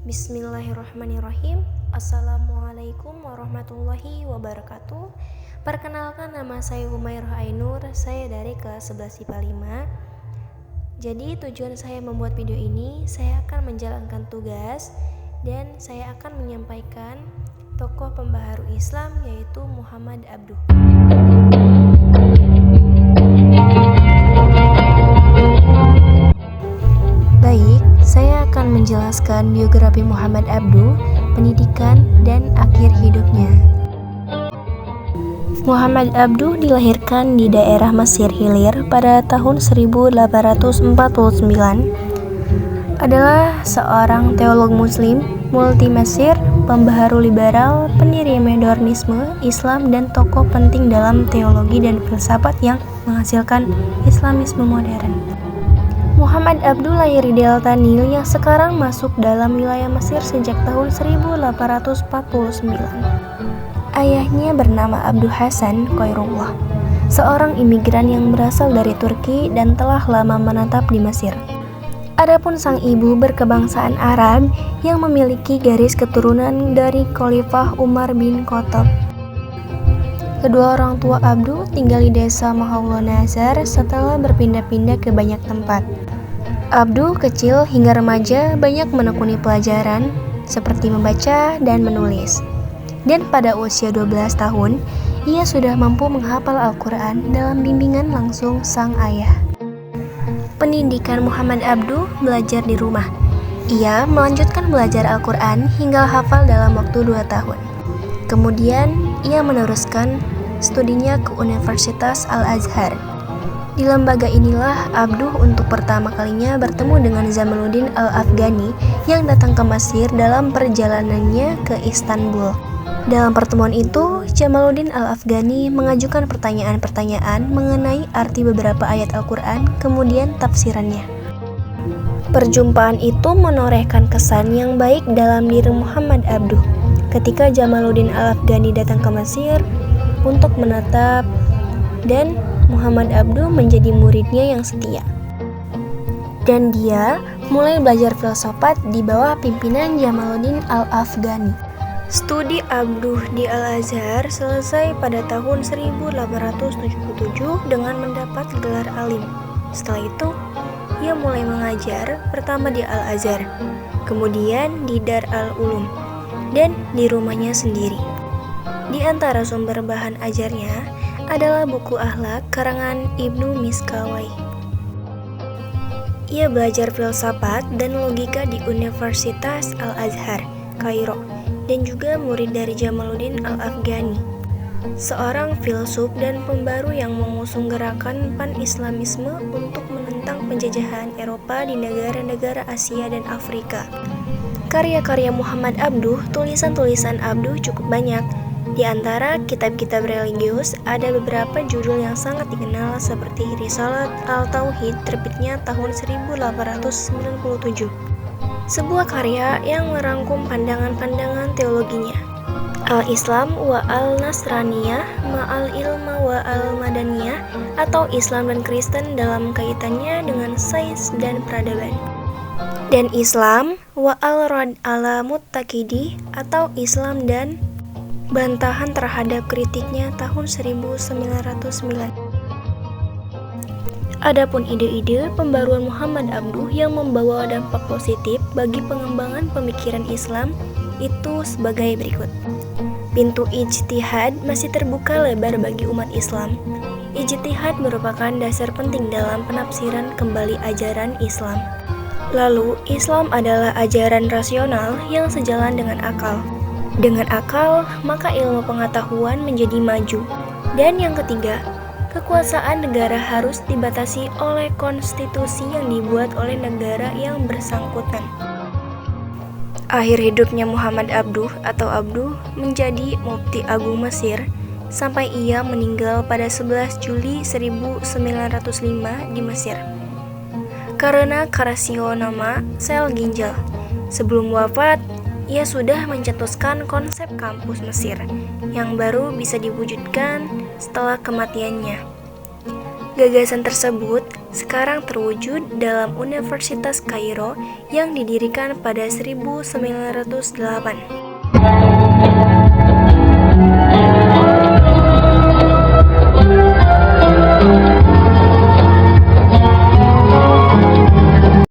Bismillahirrahmanirrahim. Assalamualaikum warahmatullahi wabarakatuh. Perkenalkan, nama saya Humairah Ainur. Saya dari kelas 11 IPA 5. Jadi tujuan saya membuat video ini, saya akan menjalankan tugas dan saya akan menyampaikan tokoh pembaharu Islam, yaitu Muhammad Abduh. Baik, saya akan menjelaskan biografi Muhammad Abduh, pendidikan, dan akhir hidupnya. Muhammad Abduh dilahirkan di daerah Mesir Hilir pada tahun 1849. Adalah seorang teolog muslim, multi Mesir, pembaharu liberal, pendiri modernisme Islam, dan tokoh penting dalam teologi dan filsafat yang menghasilkan Islamisme modern. Muhammad Abduh lahir di Delta Nil yang sekarang masuk dalam wilayah Mesir sejak tahun 1849. Ayahnya bernama Abduh Hasan Khairullah, seorang imigran yang berasal dari Turki dan telah lama menetap di Mesir. Adapun sang ibu berkebangsaan Arab yang memiliki garis keturunan dari Khalifah Umar bin Khattab. Kedua orang tua Abduh tinggal di desa Mahawla Nazar setelah berpindah-pindah ke banyak tempat. Abduh kecil hingga remaja banyak menekuni pelajaran seperti membaca dan menulis. Dan pada usia 12 tahun, ia sudah mampu menghafal Al-Quran dalam bimbingan langsung sang ayah. Pendidikan Muhammad Abduh belajar di rumah. Ia melanjutkan belajar Al-Quran hingga hafal dalam waktu 2 tahun. Kemudian, ia meneruskan studinya ke Universitas Al-Azhar. Di lembaga inilah Abduh untuk pertama kalinya bertemu dengan Jamaluddin Al-Afghani yang datang ke Mesir dalam perjalanannya ke Istanbul. Dalam pertemuan itu, Jamaluddin Al-Afghani mengajukan pertanyaan-pertanyaan mengenai arti beberapa ayat Al-Quran, kemudian tafsirannya. Perjumpaan itu menorehkan kesan yang baik dalam diri Muhammad Abduh. Ketika Jamaluddin Al-Afghani datang ke Mesir untuk menetap, dan Muhammad Abduh menjadi muridnya yang setia. Dan dia mulai belajar filsafat di bawah pimpinan Jamaluddin Al-Afghani. Studi Abduh di Al-Azhar selesai pada tahun 1877 dengan mendapat gelar alim. Setelah itu, ia mulai mengajar pertama di Al-Azhar, kemudian di Dar al-Ulum, dan di rumahnya sendiri. Di antara sumber bahan ajarnya adalah buku akhlak karangan Ibnu Miskawai. Ia belajar filsafat dan logika di Universitas Al-Azhar, Kairo, dan juga murid dari Jamaluddin Al-Afghani, seorang filsuf dan pembaru yang mengusung gerakan pan-Islamisme untuk menentang penjajahan Eropa di negara-negara Asia dan Afrika. Karya-karya Muhammad Abduh, tulisan-tulisan Abduh cukup banyak. Di antara kitab-kitab religius, ada beberapa judul yang sangat dikenal seperti Risalat Al-Tauhid terbitnya tahun 1897. Sebuah karya yang merangkum pandangan-pandangan teologinya. Al-Islam wa Al-Nasraniyah ma'al ilma wa Al-Madaniyah, atau Islam dan Kristen dalam kaitannya dengan sains dan peradaban. Dan Islam wa Al-Rad ala Muttaqidi, atau Islam dan bantahan terhadap kritiknya tahun 1909. Adapun ide-ide pembaruan Muhammad Abduh yang membawa dampak positif bagi pengembangan pemikiran Islam itu sebagai berikut. Pintu ijtihad masih terbuka lebar bagi umat Islam. Ijtihad merupakan dasar penting dalam penafsiran kembali ajaran Islam. Lalu, Islam adalah ajaran rasional yang sejalan dengan akal. Dengan akal, maka ilmu pengetahuan menjadi maju. Dan yang ketiga, kekuasaan negara harus dibatasi oleh konstitusi yang dibuat oleh negara yang bersangkutan. Akhir hidupnya Muhammad Abduh atau Abduh menjadi Mufti Agung Mesir sampai ia meninggal pada 11 Juli 1905 di Mesir. karena karsinoma sel ginjal. Sebelum wafat, ia sudah mencetuskan konsep kampus Mesir yang baru bisa diwujudkan setelah kematiannya. Gagasan tersebut sekarang terwujud dalam Universitas Kairo yang didirikan pada 1908.